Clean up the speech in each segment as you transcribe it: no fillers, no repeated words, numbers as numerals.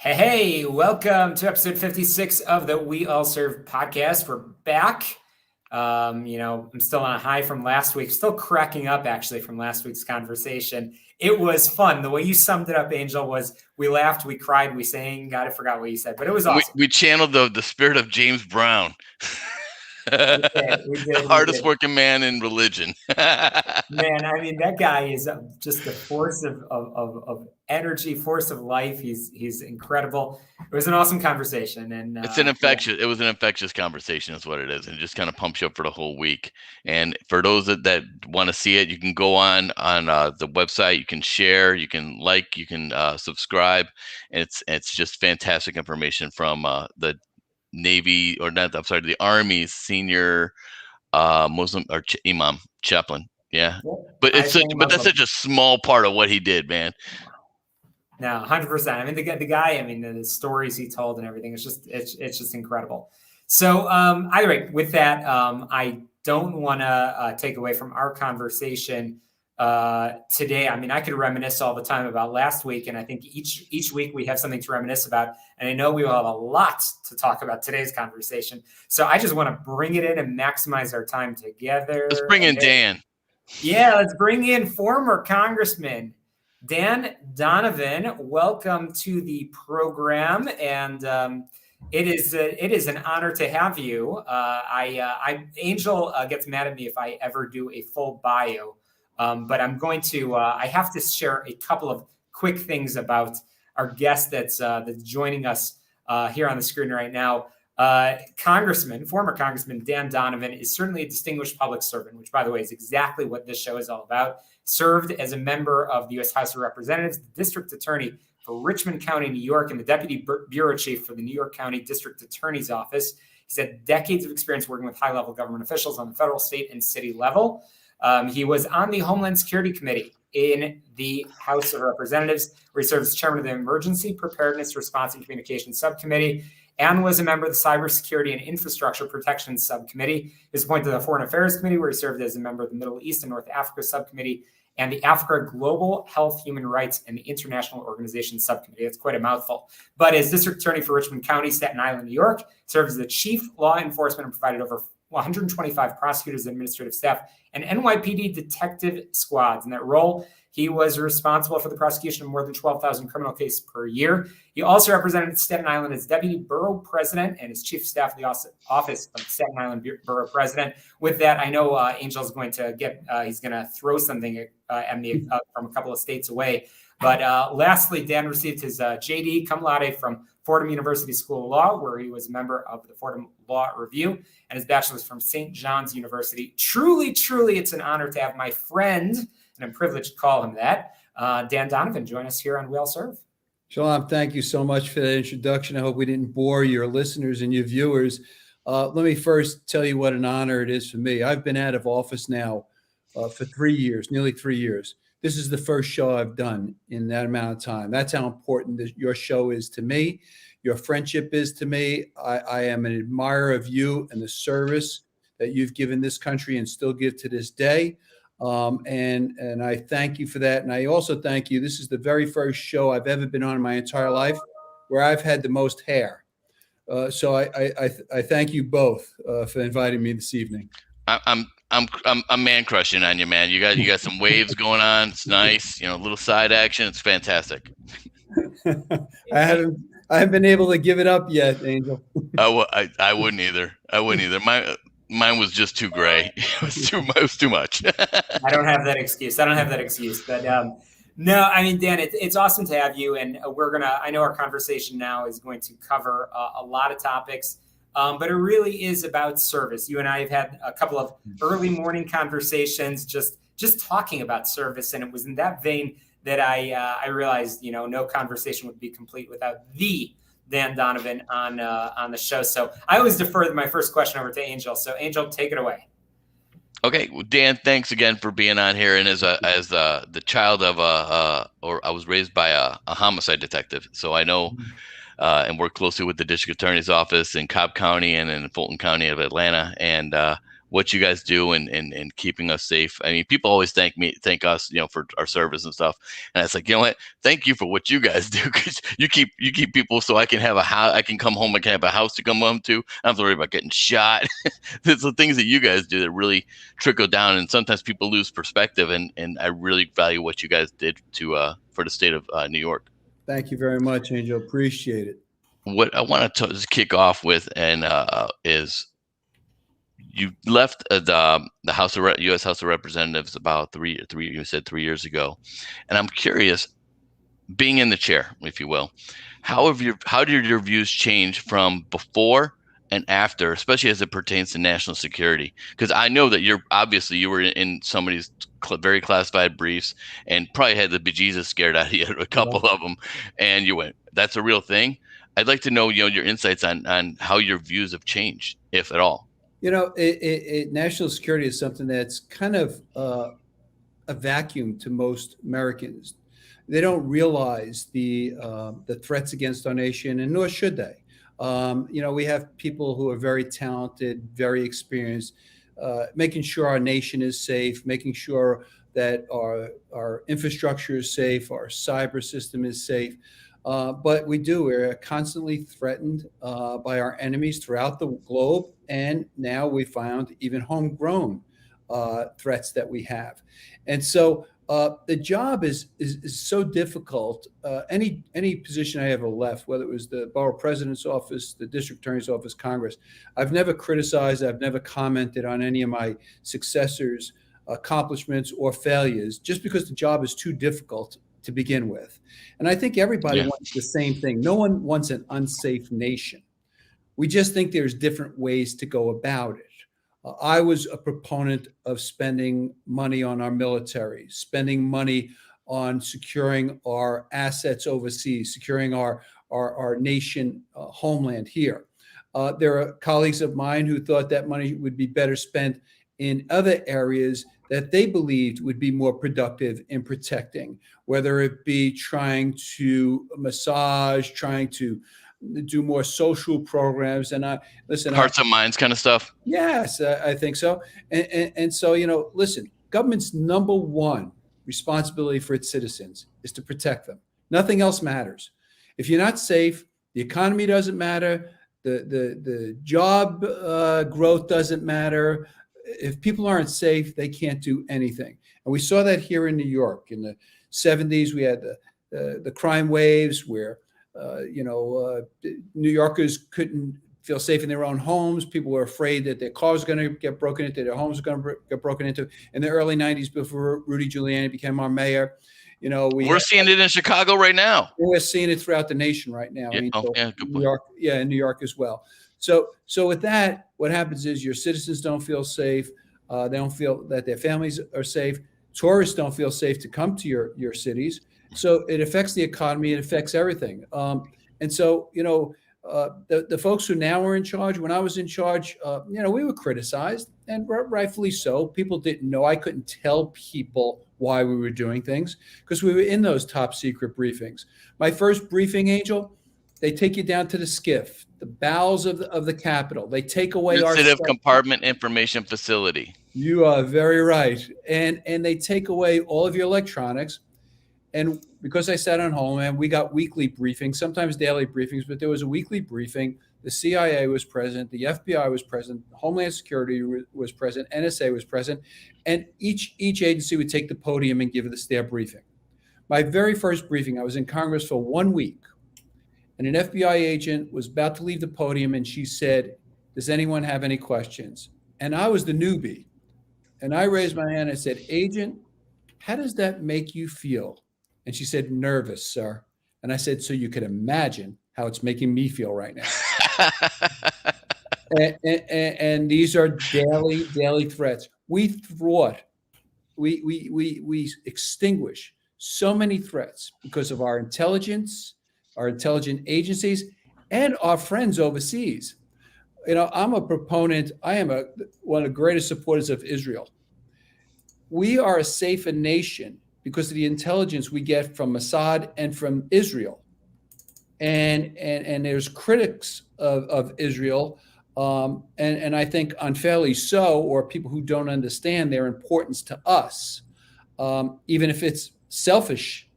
Hey, welcome to episode 56 of the We All Serve podcast. We're back. I'm still on a high from last week, still cracking up actually from last week's conversation. It was fun. The way you summed it up, Angel, was we laughed, we cried, we sang. God, I forgot what you said, but it was awesome. We channeled the spirit of James Brown. We did, the hardest working man in religion. Man, I mean, that guy is just a force of energy, force of life. He's incredible. It was an awesome conversation, and it was an infectious conversation, is what it is, and it just kind of pumps you up for the whole week. And for those that want to see it, you can go on the website. You can share, you can like, you can subscribe, and it's just fantastic information from the Navy, or not, I'm sorry, the Army's senior Muslim or imam chaplain. Yeah. But that's such a small part of what he did, man. No, 100%. I mean, the guy, I mean, the stories he told and everything, it's just incredible. So either way, with that, I don't want to take away from our conversation today. I mean, I could reminisce all the time about last week, and I think each week we have something to reminisce about. And I know we will have a lot to talk about today's conversation. So I just want to bring it in and maximize our time together. Let's bring in Dan. Yeah, let's bring in former Congressman Dan Donovan. Welcome to the program, and it is an honor to have you. Angel gets mad at me if I ever do a full bio. But I'm going to, I have to share a couple of quick things about our guest that's joining us here on the screen right now. Former Congressman Dan Donovan is certainly a distinguished public servant, which, by the way, is exactly what this show is all about. Served as a member of the U.S. House of Representatives, the District Attorney for Richmond County, New York, and the Deputy Bureau Chief for the New York County District Attorney's Office. He's had decades of experience working with high-level government officials on the federal, state, and city level. He was on the Homeland Security Committee in the House of Representatives, where he served as chairman of the Emergency Preparedness, Response, and Communication Subcommittee, and was a member of the Cybersecurity and Infrastructure Protection Subcommittee. He was appointed to the Foreign Affairs Committee, where he served as a member of the Middle East and North Africa Subcommittee, and the Africa Global Health, Human Rights, and the International Organizations Subcommittee. That's quite a mouthful. But as District Attorney for Richmond County, Staten Island, New York, served as the Chief Law Enforcement and provided over 125 prosecutors and administrative staff and NYPD detective squads. In that role, he was responsible for the prosecution of more than 12,000 criminal cases per year. He also represented Staten Island as Deputy Borough President and as Chief of Staff of the Office of Staten Island Borough President. With that, I know Angel's going to he's going to throw something at me from a couple of states away. But lastly, Dan received his JD cum laude from Fordham University School of Law, where he was a member of the Fordham Law Review, and his bachelor's from St. John's University. Truly, it's an honor to have my friend, and I'm privileged to call him that, Dan Donovan, join us here on We All Serve. Shalom, thank you so much for that introduction. I hope we didn't bore your listeners and your viewers. Let me first tell you what an honor it is for me. I've been out of office now for 3 years, nearly 3 years. This is the first show I've done in that amount of time. That's how important your show is to me. Your friendship is to me. I am an admirer of you and the service that you've given this country and still give to this day. And I thank you for that. And I also thank you. This is the very first show I've ever been on in my entire life where I've had the most hair. So I thank you both for inviting me this evening. I'm man crushing on you, man. You got some waves going on. It's nice. A little side action. It's fantastic. I haven't been able to give it up yet, Angel. I wouldn't either. Mine was just too gray. It was too much. I don't have that excuse. But no, I mean, Dan, it's awesome to have you. And I know our conversation now is going to cover a lot of topics. But it really is about service. You and I have had a couple of early morning conversations just talking about service. And it was in that vein that I realized, no conversation would be complete without the Dan Donovan on the show. So I always defer my first question over to Angel. So Angel, take it away. Okay, well, Dan, thanks again for being on here. And as the child of I was raised by a homicide detective, so I know and work closely with the district attorney's office in Cobb County and in Fulton County of Atlanta. And what you guys do and keeping us safe. I mean, people always thank us, for our service and stuff. And it's like, you know what? Thank you for what you guys do, because you keep people so I can have a house. I can come home. I can have a house to come home to. I don't have to worry about getting shot. There's the things that you guys do that really trickle down, and sometimes people lose perspective. And I really value what you guys did for the state of New York. Thank you very much, Angel. Appreciate it. What I want to just kick off with is you left the U.S. House of Representatives about 3 years ago, and I'm curious, being in the chair, if you will, how did your views change from before and after, especially as it pertains to national security? Because I know that you were in somebody's very classified briefs and probably had the bejesus scared out of you, a couple of them, and you went, "That's a real thing." I'd like to know, your insights on how your views have changed, if at all. National security is something that's kind of a vacuum to most Americans. They don't realize the threats against our nation, and nor should they. We have people who are very talented, very experienced, making sure our nation is safe, making sure that our infrastructure is safe, our cyber system is safe. But we're constantly threatened by our enemies throughout the globe. And now we found even homegrown threats that we have. And so the job is so difficult. Any position I ever left, whether it was the borough president's office, the district attorney's office, Congress, I've never criticized, I've never commented on any of my successors' accomplishments or failures, just because the job is too difficult to begin with. And I think everybody wants the same thing. No one wants an unsafe nation. We just think there's different ways to go about it. I was a proponent of spending money on our military, spending money on securing our assets overseas, securing our nation homeland here. There are colleagues of mine who thought that money would be better spent in other areas that they believed would be more productive in protecting, whether it be trying to massage, trying to do more social programs. And Hearts and minds kind of stuff. Yes, I think so. And so, listen, government's number one responsibility for its citizens is to protect them. Nothing else matters. If you're not safe, the economy doesn't matter. The job growth doesn't matter. If people aren't safe, they can't do anything. And we saw that here in New York. In the 70s, we had the crime waves where, New Yorkers couldn't feel safe in their own homes. People were afraid that their cars were going to get broken into, their homes were going to get broken into. In the early 90s, before Rudy Giuliani became our mayor, we're seeing it in Chicago right now. We're seeing it throughout the nation right now. Yeah, good New York, in New York as well. So with that, what happens is your citizens don't feel safe. They don't feel that their families are safe. Tourists don't feel safe to come to your cities. So it affects the economy. It affects everything. And so, the folks who now are in charge, when I was in charge, we were criticized, and rightfully so. People didn't know. I couldn't tell people why we were doing things because we were in those top secret briefings. My first briefing, Angel, they take you down to the SCIF, the bowels of the Capitol. They take away our sensitive compartment information facility. You are very right. And they take away all of your electronics. And because I sat on Homeland, we got weekly briefings, sometimes daily briefings, but there was a weekly briefing. The CIA was present, the FBI was present, Homeland Security was present, NSA was present, and each agency would take the podium and give us their briefing. My very first briefing, I was in Congress for 1 week, and an FBI agent was about to leave the podium, and she said, "Does anyone have any questions?" And I was the newbie, and I raised my hand and said, "Agent, how does that make you feel?" And she said, "Nervous, sir." And I said, "So you could imagine how it's making me feel right now." and these are daily threats. We extinguish so many threats because of our intelligence, our intelligence agencies, and our friends overseas. I'm a proponent. I am one of the greatest supporters of Israel. We are a safer nation because of the intelligence we get from Mossad and from Israel. And there's critics of Israel and I think unfairly so, or people who don't understand their importance to us, even if it's selfish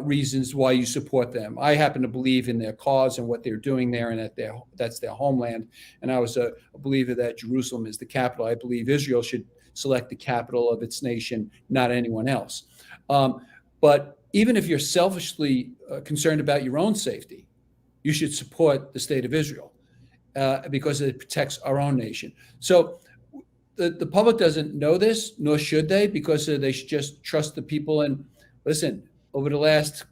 reasons why you support them. I happen to believe in their cause and what they're doing there, and that's their homeland. And I was a believer that Jerusalem is the capital. I believe Israel should select the capital of its nation, not anyone else. But even if you're selfishly concerned about your own safety, you should support the state of Israel because it protects our own nation. So the public doesn't know this, nor should they, because they should just trust the people. And listen, over the last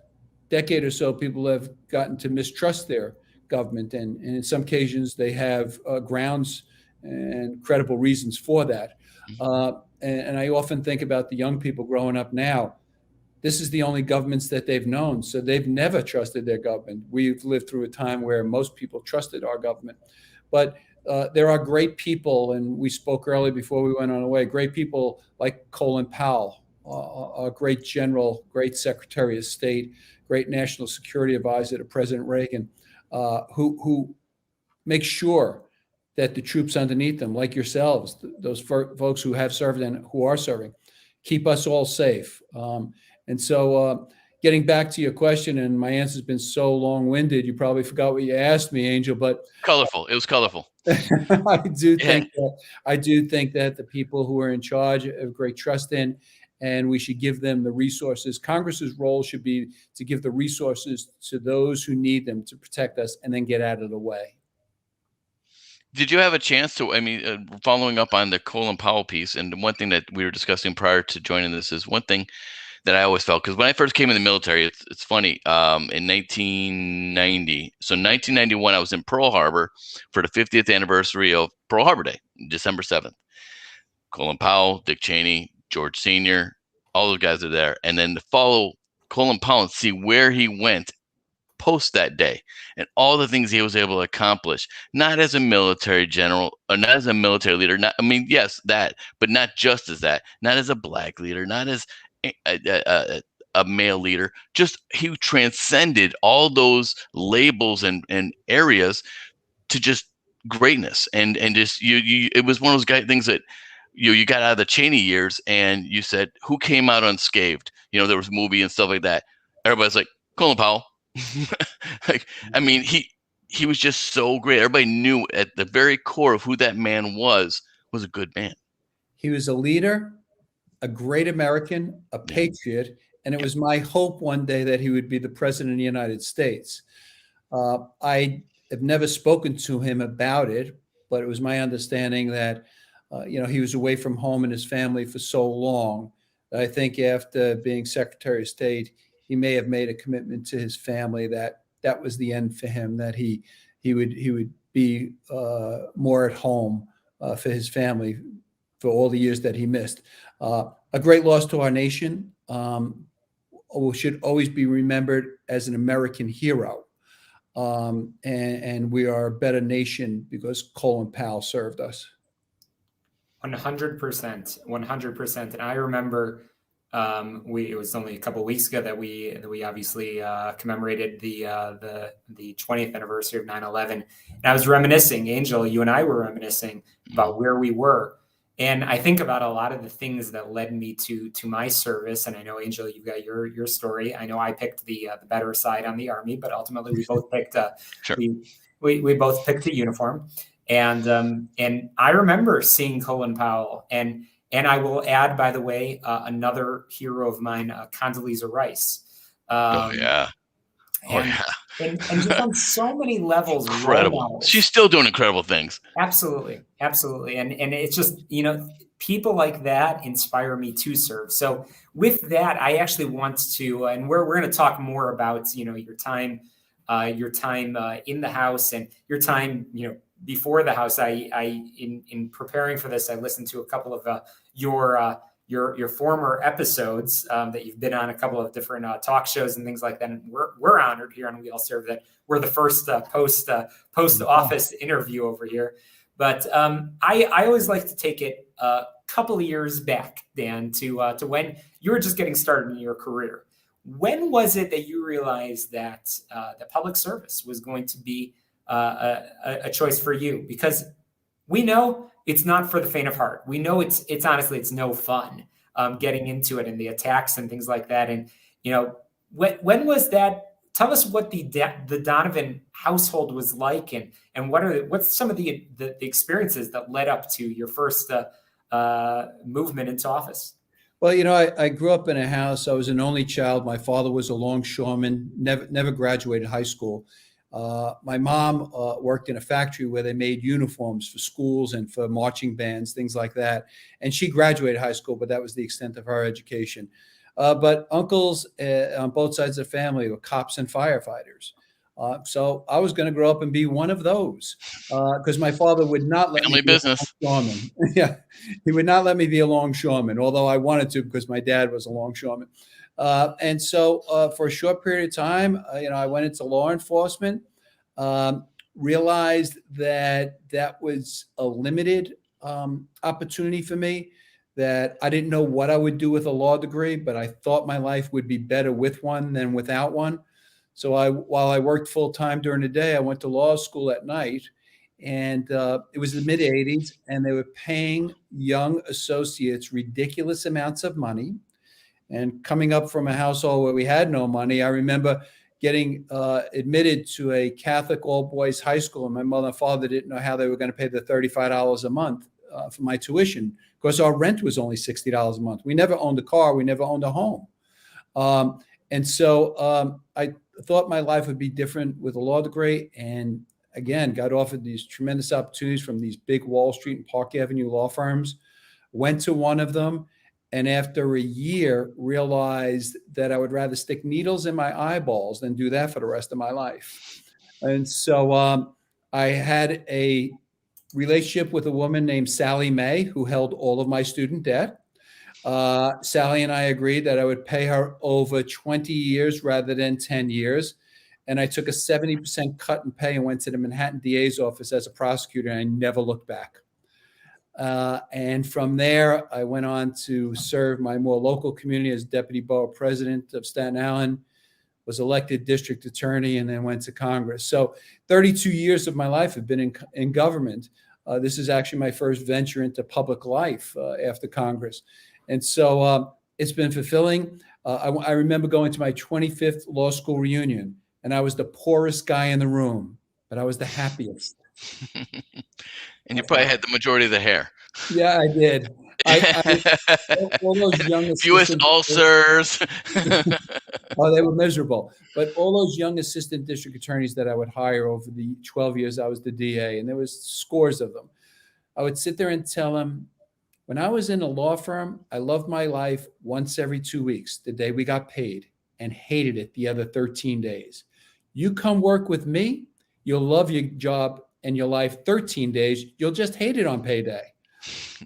decade or so, people have gotten to mistrust their government, and in some occasions they have grounds and credible reasons for that. And I often think about the young people growing up now. This is the only governments that they've known, so they've never trusted their government. We've lived through a time where most people trusted our government, but there are great people, and we spoke earlier before we went on our way, great people like Colin Powell, a great general, great Secretary of State, great national security advisor to President Reagan, who make sure that the troops underneath them, like yourselves, those folks who have served and who are serving, keep us all safe. And so getting back to your question, and my answer's been so long-winded, you probably forgot what you asked me, Angel, but Colorful. It was colorful. I do think that the people who are in charge have great trust in, and we should give them the resources. Congress's role should be to give the resources to those who need them to protect us, and then get out of the way. Did you have a chance to, following up on the Colin Powell piece, and one thing that we were discussing prior to joining this is one thing that I always felt, because when I first came in the military, it's funny, in 1990, so 1991, I was in Pearl Harbor for the 50th anniversary of Pearl Harbor Day, December 7th. Colin Powell, Dick Cheney, George Sr., all those guys are there. And then to follow Colin Powell and see where he went post that day and all the things he was able to accomplish, not as a military general or not as a military leader, yes, that, but not just as that, not as a black leader, not as a male leader, just he transcended all those labels and areas to just greatness. And just it was one of those things that you got out of the Cheney years, and you said, who came out unscathed? There was a movie and stuff like that. Everybody's like, Colin Powell. He was just so great. Everybody knew at the very core of who that man was a good man. He was a leader, a great American, a patriot, and it was my hope one day that he would be the president of the United States. I have never spoken to him about it, but it was my understanding that he was away from home and his family for so long. I think after being Secretary of State, he may have made a commitment to his family that was the end for him, that he would be more at home for his family for all the years that he missed. A great loss to our nation, should always be remembered as an American hero. And we are a better nation because Colin Powell served us. 100%, 100%. And I remember it was only a couple of weeks ago that we obviously commemorated the 20th anniversary of 9/11. And I was reminiscing, Angel, you and I were reminiscing about where we were. And I think about a lot of the things that led me to my service. And I know, Angel, you've got your story. I know I picked the better side on the Army, but ultimately we both picked sure. we both picked a uniform. And I remember seeing Colin Powell, and I will add, by the way, another hero of mine, Condoleezza Rice. And just on so many levels. Incredible. She's still doing incredible things. Absolutely. And it's just, people like that inspire me to serve. So with that, I actually want to, and we're going to talk more about, your time in the House and your time, before the House. In preparing for this, I listened to a couple of your former episodes that you've been on, a couple of different talk shows and things like that. And we're honored here on We All Serve that we're the first post office interview over here. But I always like to take it a couple of years back, Dan, to when you were just getting started in your career. When was it that you realized that the public service was going to be a choice for you? Because we know it's not for the faint of heart. We know it's honestly, it's no fun getting into it and the attacks and things like that. And, when was that? Tell us what the Donovan household was like, and what's some of the experiences that led up to your first movement into office. Well, I grew up in a house. I was an only child. My father was a longshoreman, never graduated high school. My mom worked in a factory where they made uniforms for schools and for marching bands, things like that. And she graduated high school, but that was the extent of her education. But uncles on both sides of the family were cops and firefighters. So I was going to grow up and be one of those because my father would not let Family me be business. a longshoreman. Yeah, he would not let me be a longshoreman, although I wanted to because my dad was a longshoreman. And so for a short period of time, I went into law enforcement, realized that was a limited opportunity for me, that I didn't know what I would do with a law degree, but I thought my life would be better with one than without one. So while I worked full time during the day, I went to law school at night, and it was the mid 80s, and they were paying young associates ridiculous amounts of money. And coming up from a household where we had no money, I remember getting admitted to a Catholic all-boys high school, and my mother and father didn't know how they were going to pay the $35 a month for my tuition, because our rent was only $60 a month. We never owned a car. We never owned a home. And so I thought my life would be different with a law degree, and again, got offered these tremendous opportunities from these big Wall Street and Park Avenue law firms, went to one of them, and after a year realized that I would rather stick needles in my eyeballs than do that for the rest of my life. And so I had a relationship with a woman named Sally May, who held all of my student debt. Sally and I agreed that I would pay her over 20 years rather than 10 years. And I took a 70% cut in pay and went to the Manhattan DA's office as a prosecutor, and I never looked back. And from there, I went on to serve my more local community as deputy borough president of Staten Island, was elected district attorney, and then went to Congress. So 32 years of my life have been in government. This is actually my first venture into public life after Congress. And so it's been fulfilling. I remember going to my 25th law school reunion, and I was the poorest guy in the room, but I was the happiest. And you probably had the majority of the hair. Yeah, I did. All those young fewest ulcers. Oh, they were miserable. But all those young assistant district attorneys that I would hire over the 12 years I was the DA, and there was scores of them, I would sit there and tell them, when I was in a law firm, I loved my life once every 2 weeks, the day we got paid, and hated it the other 13 days. You come work with me, you'll love your job and your life 13 days. You'll just hate it on payday.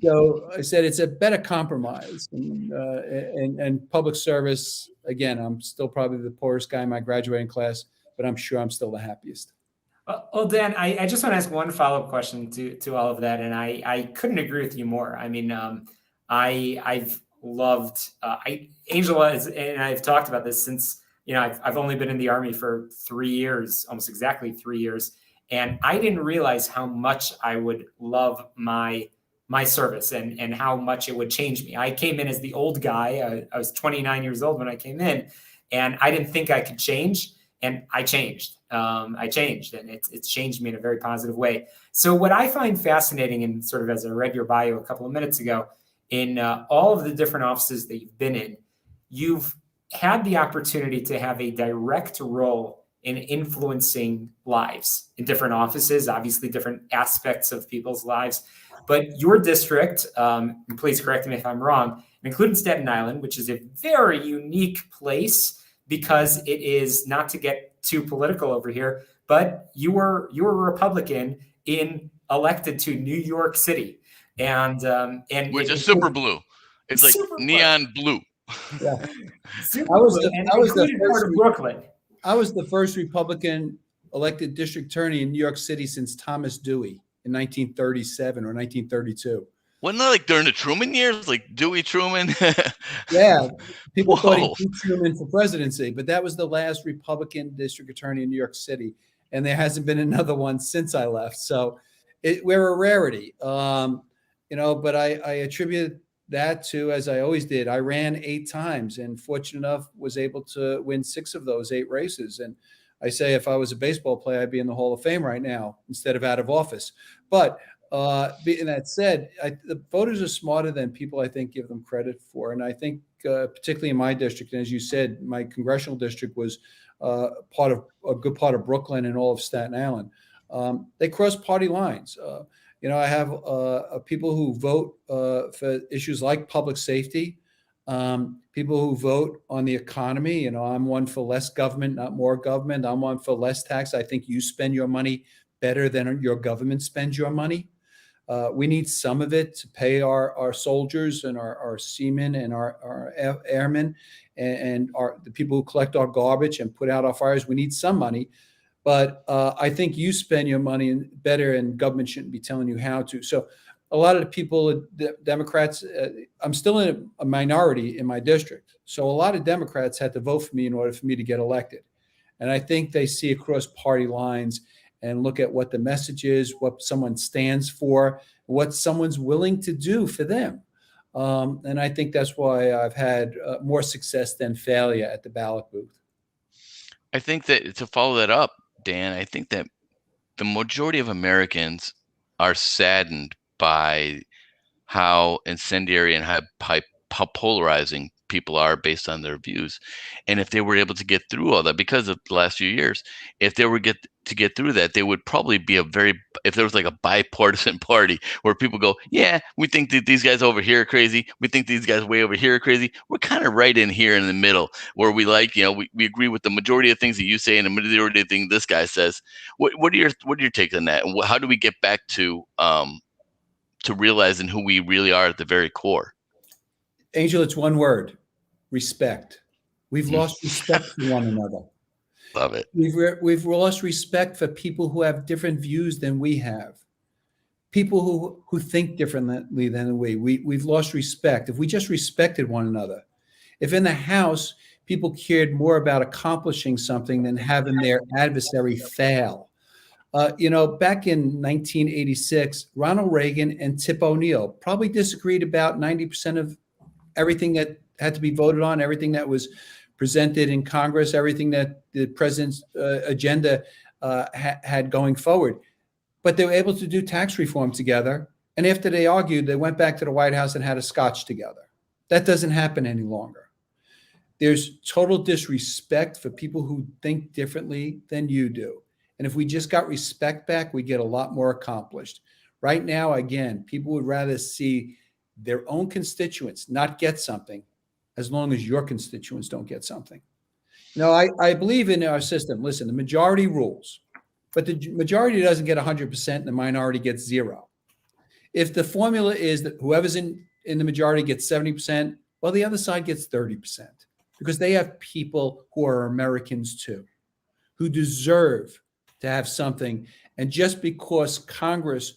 So I said it's a better compromise. And public service, again, I'm still probably the poorest guy in my graduating class, but I'm sure I'm still the happiest. Well, Dan, I just want to ask one follow-up question to all of that, and I couldn't agree with you more. I mean, I've loved Angela, and I've talked about this since I've only been in the Army for 3 years, almost exactly 3 years, and I didn't realize how much I would love my service and how much it would change me. I came in as the old guy. I was 29 years old when I came in, and I didn't think I could change. And I changed. And it's changed me in a very positive way. So what I find fascinating, and sort of as I read your bio a couple of minutes ago, in all of the different offices that you've been in, you've had the opportunity to have a direct role in influencing lives in different offices, obviously different aspects of people's lives. But your district, and please correct me if I'm wrong, including Staten Island, which is a very unique place, because it is, not to get too political over here, but you were a Republican elected to New York City, and which is super blue. It's like neon blue. Yeah, super blue, and I was the first part of Brooklyn. I was the first Republican elected district attorney in New York City since Thomas Dewey in 1937 or 1932. Wasn't that like during the Truman years, like Dewey Truman? Yeah, people thought he beat Truman for presidency, but that was the last Republican district attorney in New York City, and there hasn't been another one since I left. So we're a rarity. But I attribute that to, as I always did, I ran 8 times and fortunate enough was able to win 6 of those 8 races. And I say, if I was a baseball player, I'd be in the Hall of Fame right now instead of out of office. But being that said, the voters are smarter than people, I think, give them credit for. And I think particularly in my district, and as you said, my congressional district was a good part of Brooklyn and all of Staten Island. They cross party lines. I have people who vote for issues like public safety, people who vote on the economy. I'm one for less government, not more government. I'm one for less tax. I think you spend your money better than your government spends your money. We need some of it to pay our soldiers and our seamen and our airmen and the people who collect our garbage and put out our fires. We need some money. But I think you spend your money better, and government shouldn't be telling you how to. So a lot of the people, Democrats, I'm still in a minority in my district. So a lot of Democrats had to vote for me in order for me to get elected. And I think they see across party lines and look at what the message is, what someone stands for, what someone's willing to do for them. And I think that's why I've had more success than failure at the ballot booth. I think that to follow that up, Dan, I think that the majority of Americans are saddened by how incendiary and how polarizing people are based on their views. And if they were able to get through all that, because of the last few years, if they were to get through that, they would probably be if there was like a bipartisan party where people go, yeah, we think that these guys over here are crazy. We think these guys way over here are crazy. We're kind of right in here in the middle where we we agree with the majority of things that you say and the majority of things this guy says. What are your takes on that? And how do we get back to realizing who we really are at the very core? Angel, it's one word: respect. We've lost respect for one another. Love it. We've lost respect for people who have different views than we have. People who think differently than we. We've lost respect. If we just respected one another, if in the House people cared more about accomplishing something than having their adversary fail. Back in 1986, Ronald Reagan and Tip O'Neill probably disagreed about 90% of everything that had to be voted on, everything that was presented in Congress, everything that the president's agenda had going forward. But they were able to do tax reform together. And after they argued, they went back to the White House and had a scotch together. That doesn't happen any longer. There's total disrespect for people who think differently than you do. And if we just got respect back, we get a lot more accomplished. Right now, again, people would rather see their own constituents not get something as long as your constituents don't get something. I believe in our system. Listen, the majority rules, but the majority doesn't get 100% and the minority gets 0. If the formula is that whoever's in the majority gets 70%, well, the other side gets 30% because they have people who are Americans too, who deserve to have something. And just because Congress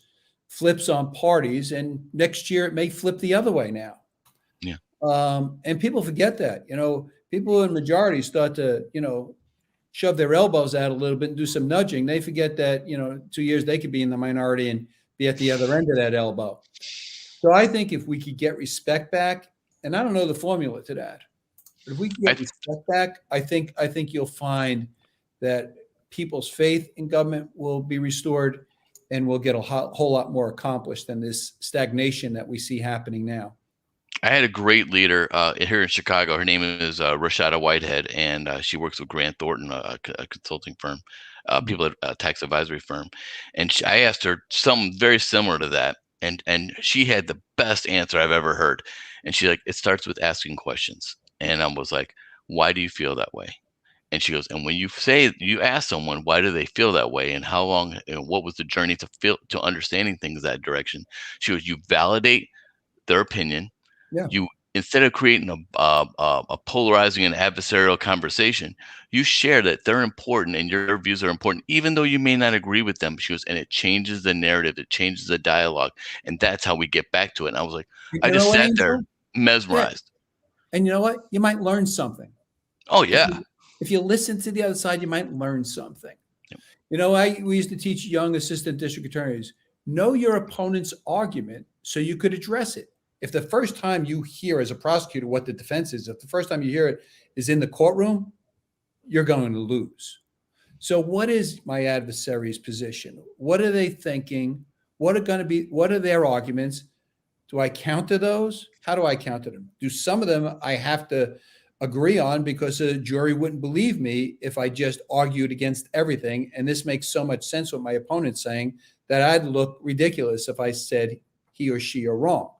flips on parties, and next year it may flip the other way now. Yeah. And people forget that, people in majority start to, shove their elbows out a little bit and do some nudging. They forget that, 2 years they could be in the minority and be at the other end of that elbow. So I think if we could get respect back, and I don't know the formula to that, but if we can get respect back, I think you'll find that people's faith in government will be restored and we'll get a whole lot more accomplished than this stagnation that we see happening now. I had a great leader here in Chicago. Her name is Rashada Whitehead, and she works with Grant Thornton, a consulting firm, people at a tax advisory firm. And I asked her something very similar to that, and she had the best answer I've ever heard. And she's like, it starts with asking questions. And I was like, why do you feel that way? And she goes, and when you ask someone, why do they feel that way? And how long, and what was the journey to understanding things that direction? She goes, you validate their opinion. Yeah. You, instead of creating a polarizing and adversarial conversation, you share that they're important and your views are important, even though you may not agree with them. She goes, and it changes the narrative, it changes the dialogue, and that's how we get back to it. And I was like, I just sat there mesmerized. Yeah. And you know what? You might learn something. Oh yeah. If you listen to the other side, you might learn something. Yep. We used to teach young assistant district attorneys, Know your opponent's argument so you could address it. If the first time you hear as a prosecutor what the defense is, if the first time you hear it is in the courtroom, you're going to lose. So what is my adversary's position? What are they thinking? What are their arguments? Do I counter those? How do I counter them? Do some of them I have to agree on because a jury wouldn't believe me if I just argued against everything? And this makes so much sense what my opponent's saying that I'd look ridiculous if I said he or she are wrong.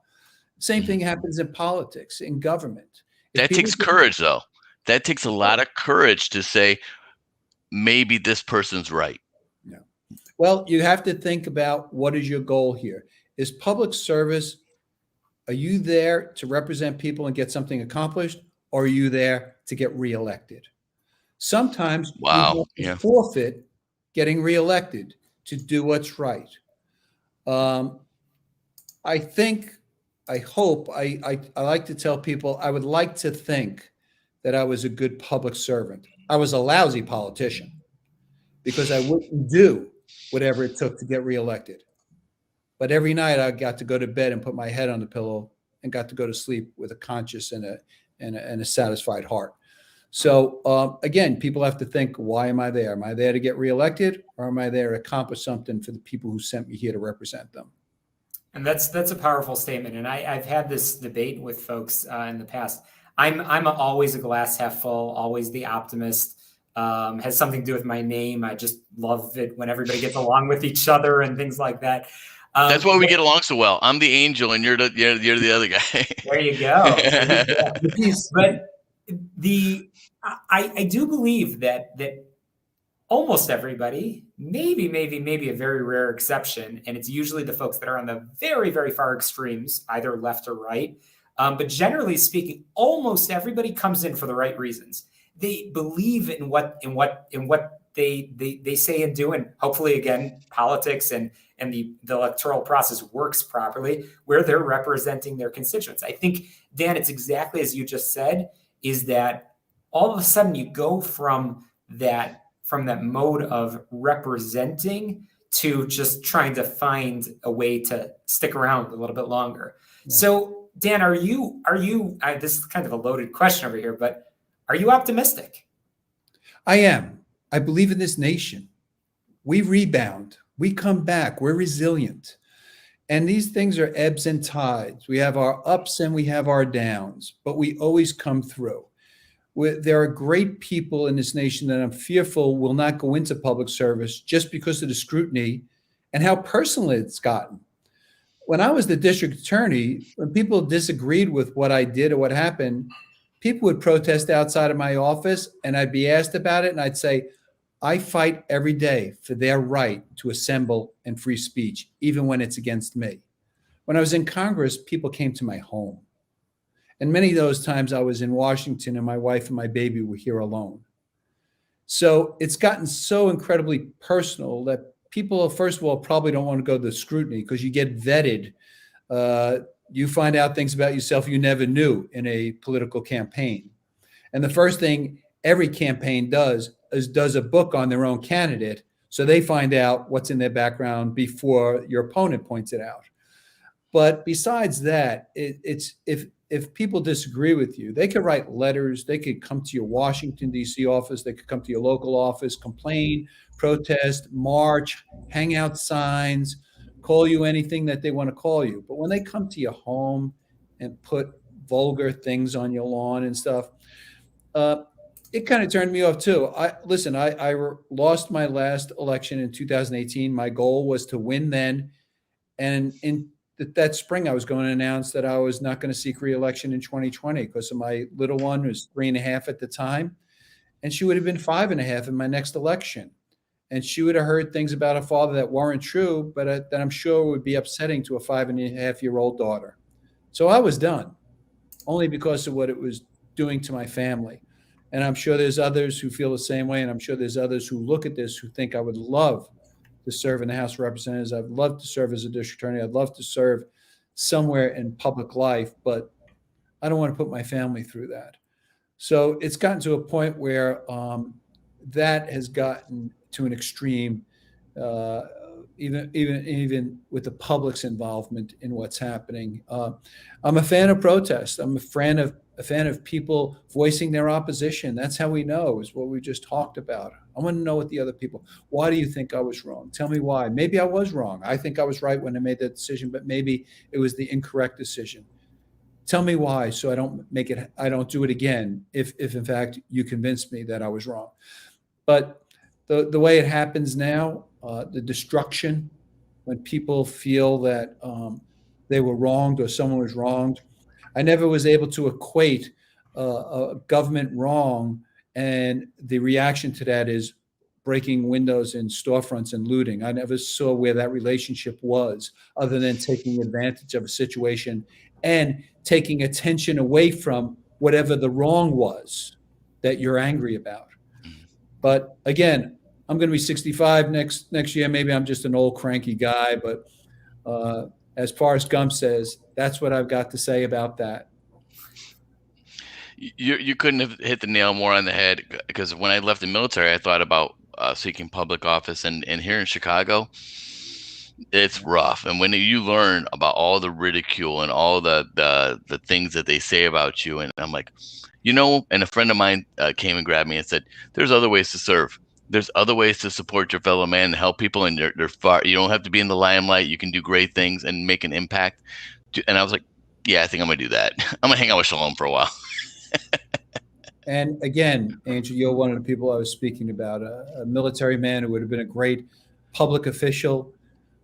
Same thing happens in politics, in government. That takes courage, though. That takes a lot of courage to say, maybe this person's right. Yeah. Well, you have to think about what is your goal here. Is public service, are you there to represent people and get something accomplished, or are you there to get reelected? Sometimes you have to forfeit getting reelected to do what's right. I like to tell people I would like to think that I was a good public servant. I was a lousy politician because I wouldn't do whatever it took to get reelected. But every night I got to go to bed and put my head on the pillow and got to go to sleep with a conscious and a satisfied heart. So again, people have to think, why am I there? Am I there to get reelected, or am I there to accomplish something for the people who sent me here to represent them? And that's a powerful statement. And I've had this debate with folks in the past. I'm always a glass half full, always the optimist. Has something to do with my name. I just love it when everybody gets along with each other and things like that. That's why we get along so well. I'm the angel, and you're the other guy. There you go. But I do believe that almost everybody, maybe a very rare exception, and it's usually the folks that are on the very, very far extremes, either left or right. But generally speaking, almost everybody comes in for the right reasons. They believe in what they say and do, and hopefully, again, politics and the electoral process works properly, where they're representing their constituents. I think, Dan, it's exactly as you just said, is that all of a sudden you go from that mode of representing to just trying to find a way to stick around a little bit longer. Yeah. So, Dan, are you? This is kind of a loaded question over here, but are you optimistic? I am. I believe in this nation. We rebound. We come back. We're resilient. And these things are ebbs and tides. We have our ups and we have our downs, but we always come through. There are great people in this nation that I'm fearful will not go into public service just because of the scrutiny and how personal it's gotten. When I was the district attorney, when people disagreed with what I did or what happened, people would protest outside of my office, and I'd be asked about it, and I'd say, I fight every day for their right to assemble and free speech, even when it's against me. When I was in Congress, people came to my home. And many of those times I was in Washington and my wife and my baby were here alone. So it's gotten so incredibly personal that people, first of all, probably don't want to go to the scrutiny because you get vetted. You find out things about yourself you never knew in a political campaign. And the first thing every campaign does is does a book on their own candidate, so they find out what's in their background before your opponent points it out. But besides that, it's if people disagree with you, they could write letters, they could come to your Washington, D.C. office, they could come to your local office, complain, protest, march, hang out signs, call you anything that they want to call you. But when they come to your home and put vulgar things on your lawn and stuff, it kind of turned me off too. I lost my last election in 2018. My goal was to win then. And in that spring, I was going to announce that I was not going to seek re-election in 2020 because of my little one, who was 3.5 at the time. And she would have been 5.5 in my next election. And she would have heard things about her father that weren't true, but that I'm sure would be upsetting to a 5.5-year-old daughter. So I was done, only because of what it was doing to my family. And I'm sure there's others who feel the same way. And I'm sure there's others who look at this who think I would love to serve in the House of Representatives. I'd love to serve as a district attorney. I'd love to serve somewhere in public life, but I don't want to put my family through that. So it's gotten to a point where that has gotten to an extreme even with the public's involvement in what's happening. I'm a fan of protest. I'm a fan of people voicing their opposition. That's how we know, is what we just talked about. I want to know what the other people, why do you think I was wrong? Tell me why. Maybe I was wrong. I think I was right when I made that decision, but maybe it was the incorrect decision. Tell me why, so I don't do it again if in fact you convinced me that I was wrong. But the way it happens now, the destruction, when people feel that they were wronged or someone was wronged, I never was able to equate a government wrong and the reaction to that is breaking windows in storefronts and looting. I never saw where that relationship was, other than taking advantage of a situation and taking attention away from whatever the wrong was that you're angry about. But again, I'm going to be 65 next year. Maybe I'm just an old cranky guy, but as Forrest Gump says, that's what I've got to say about that. You couldn't have hit the nail more on the head, because when I left the military, I thought about seeking public office, and here in Chicago, it's rough. And when you learn about all the ridicule and all the things that they say about you, and I'm like, and a friend of mine came and grabbed me and said, there's other ways to serve. There's other ways to support your fellow man and help people, and they're far. You don't have to be in the limelight. You can do great things and make an impact. And I was like, yeah, I think I'm gonna do that. I'm gonna hang out with Shalom for a while. And again, Angel, you're one of the people I was speaking about, a military man who would have been a great public official,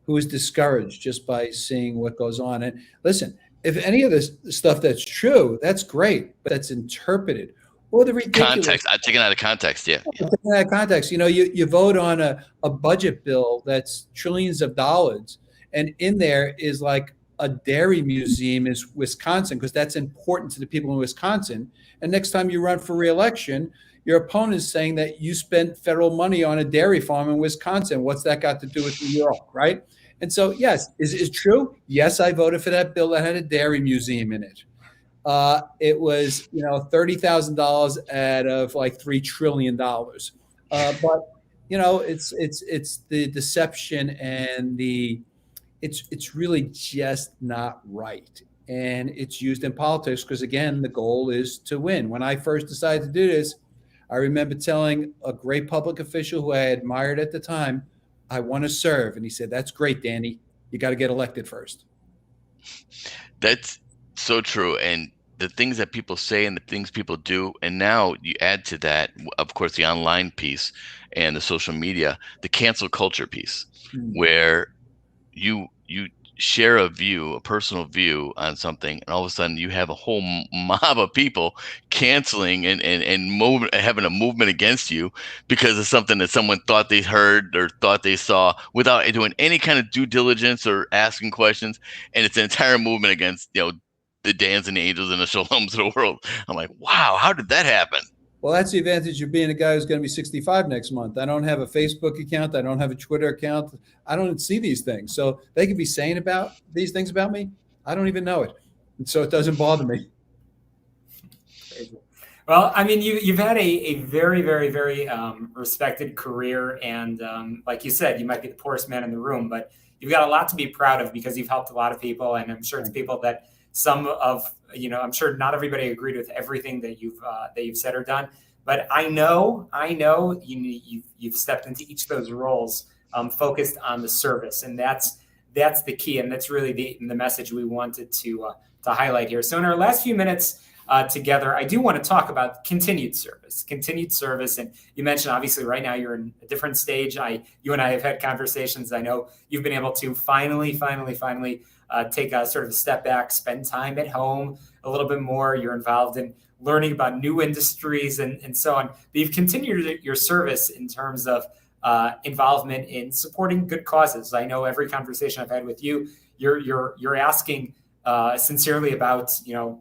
who is discouraged just by seeing what goes on. And listen, if any of this stuff that's true, that's great, but that's interpreted. Or the ridiculous context. I take it out of context. Yeah. Taken out of context. You vote on a budget bill that's trillions of dollars, and in there is like a dairy museum in Wisconsin, because that's important to the people in Wisconsin. And next time you run for re-election, your opponent is saying that you spent federal money on a dairy farm in Wisconsin. What's that got to do with New York, right? And so, yes, is it true? Yes, I voted for that bill that had a dairy museum in it. It was, $30,000 out of like $3 trillion. But it's the deception and it's really just not right. And it's used in politics because, again, the goal is to win. When I first decided to do this, I remember telling a great public official who I admired at the time, I want to serve. And he said, that's great, Danny. You got to get elected first. That's so true. And the things that people say and the things people do, and now you add to that, of course, the online piece and the social media, the cancel culture piece, where you share a personal view on something, and all of a sudden you have a whole mob of people canceling and having a movement against you because of something that someone thought they heard or thought they saw without doing any kind of due diligence or asking questions. And it's an entire movement against, the Dans and the Angels and the Shaloms of the world. I'm like, wow, how did that happen? Well, that's the advantage of being a guy who's going to be 65 next month. I don't have a Facebook account. I don't have a Twitter account. I don't see these things. So they could be saying about these things about me. I don't even know it. And so it doesn't bother me. Well, I mean, you've had a very, very, very respected career. And like you said, you might be the poorest man in the room, but you've got a lot to be proud of because you've helped a lot of people. And I'm sure it's people that I'm sure not everybody agreed with everything that you've said or done, but I know you've stepped into each of those roles, focused on the service, and that's the key, and that's really the message we wanted to highlight here. So in our last few minutes together, I do want to talk about continued service, and you mentioned obviously right now you're in a different stage. You and I have had conversations. I know you've been able to finally take a sort of a step back, spend time at home a little bit more. You're involved in learning about new industries and so on. But you've continued your service in terms of involvement in supporting good causes. I know every conversation I've had with you, you're asking sincerely about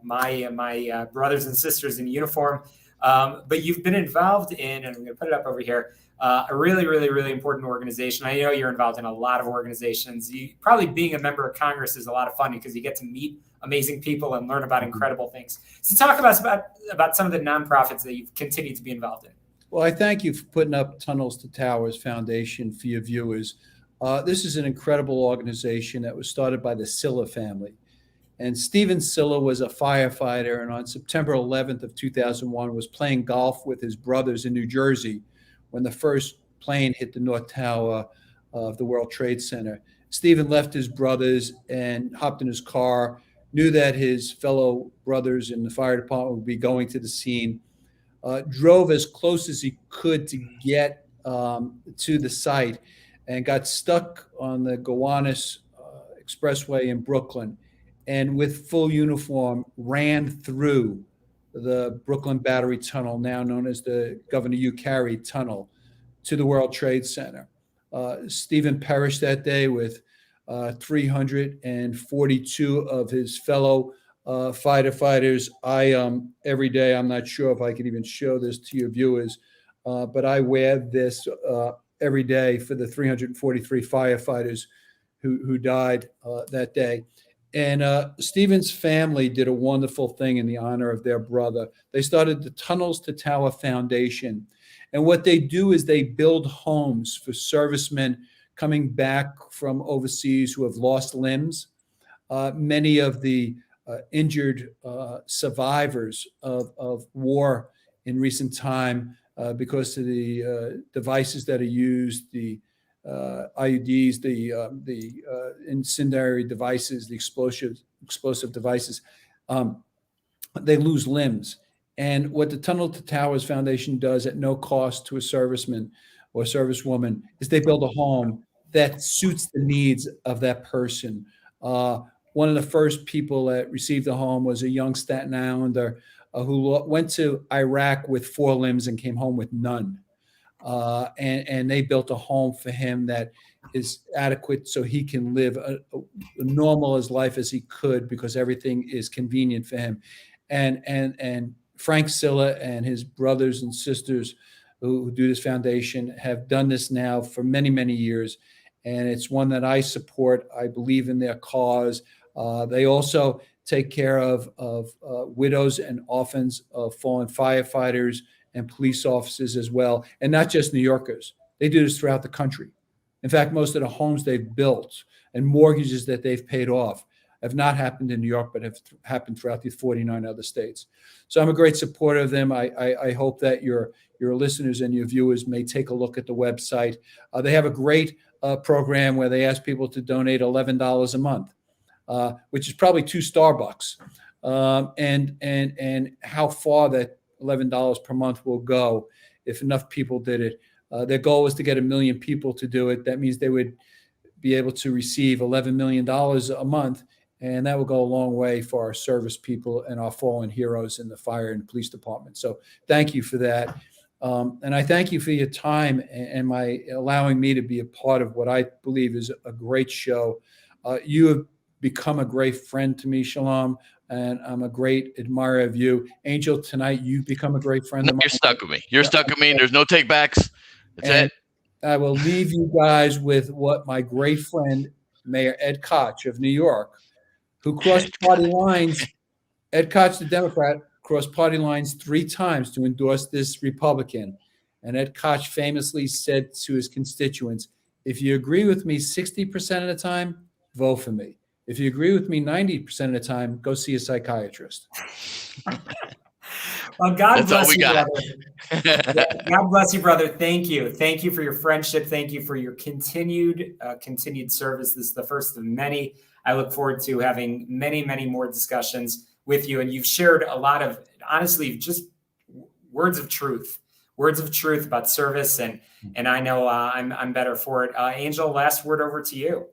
my brothers and sisters in uniform, but you've been involved in, and I'm going to put it up over here, a really, really, really important organization. I know you're involved in a lot of organizations. Probably being a member of Congress is a lot of fun because you get to meet amazing people and learn about incredible things. So talk about some of the nonprofits that you've continued to be involved in. Well, I thank you for putting up Tunnels to Towers Foundation for your viewers. This is an incredible organization that was started by the Silla family. And Stephen Silla was a firefighter, and on September 11th of 2001 was playing golf with his brothers in New Jersey when the first plane hit the North Tower of the World Trade Center. Stephen left his brothers and hopped in his car, knew that his fellow brothers in the fire department would be going to the scene, drove as close as he could to get to the site, and got stuck on the Gowanus Expressway in Brooklyn, and with full uniform ran through the Brooklyn Battery Tunnel, now known as the Governor Hugh Carey Tunnel, to the World Trade Center. Stephen perished that day with 342 of his fellow firefighters. Every day, I'm not sure if I could even show this to your viewers, but I wear this every day for the 343 firefighters who died that day. And Stephen's family did a wonderful thing in the honor of their brother. They started the Tunnels to Tower Foundation. And what they do is they build homes for servicemen coming back from overseas who have lost limbs. Many of the injured survivors of war in recent time because of the devices that are used, the IUDs, the incendiary devices, the explosive devices, they lose limbs. And what the Tunnel to Towers Foundation does at no cost to a serviceman or servicewoman is they build a home that suits the needs of that person. One of the first people that received a home was a young Staten Islander who went to Iraq with 4 limbs and came home with none. And they built a home for him that is adequate so he can live a normal as life as he could, because everything is convenient for him. And Frank Silla and his brothers and sisters who do this foundation have done this now for many, many years. And it's one that I support. I believe in their cause. They also take care of widows and orphans of fallen firefighters and police officers as well, and not just New Yorkers. They do this throughout the country. In fact, most of the homes they've built and mortgages that they've paid off have not happened in New York, but have happened throughout the 49 other states. So I'm a great supporter of them. I hope that your listeners and your viewers may take a look at the website. They have a great program where they ask people to donate $11 a month, which is probably 2 Starbucks. And how far that $11 per month will go if enough people did it. Their goal was to get 1 million people to do it. That means they would be able to receive $11 million a month, and that will go a long way for our service people and our fallen heroes in the fire and police department. So thank you for that. And I thank you for your time and my allowing me to be a part of what I believe is a great show. You have become a great friend to me, Shalom, and I'm a great admirer of you. Angel, tonight you've become a great friend of mine. You're stuck with me. You're stuck with me. There's no take backs. That's it. I will leave you guys with what my great friend, Mayor Ed Koch of New York, who crossed party lines. Ed Koch, the Democrat, crossed party lines 3 times to endorse this Republican. And Ed Koch famously said to his constituents, if you agree with me 60% of the time, vote for me. If you agree with me 90% of the time, go see a psychiatrist. Well, God bless you, brother. God bless you, brother. Thank you. Thank you for your friendship. Thank you for your continued service. This is the first of many. I look forward to having many, many more discussions with you. And you've shared a lot of, honestly, just words of truth about service. And I know I'm better for it. Angel, last word over to you.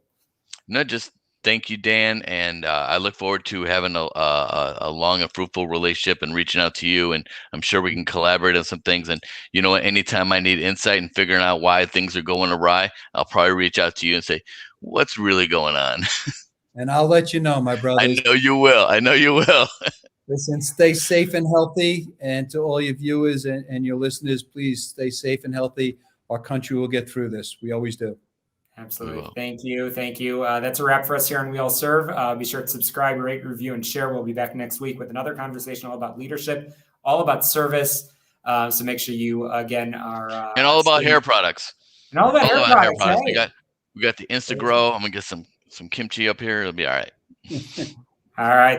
No, just thank you, Dan. And I look forward to having a long and fruitful relationship and reaching out to you. And I'm sure we can collaborate on some things. And you know, anytime I need insight and figuring out why things are going awry, I'll probably reach out to you and say, what's really going on? And I'll let you know, my brother. I know you will. Listen, stay safe and healthy. And to all your viewers and your listeners, please stay safe and healthy. Our country will get through this. We always do. Absolutely. Thank you. That's a wrap for us here on We All Serve. Be sure to subscribe, rate, review, and share. We'll be back next week with another conversation all about leadership, all about service. So make sure you, again, are... and all about hair products. And all about hair products. We We got the Instagrow. I'm gonna get some kimchi up here. It'll be all right. All right.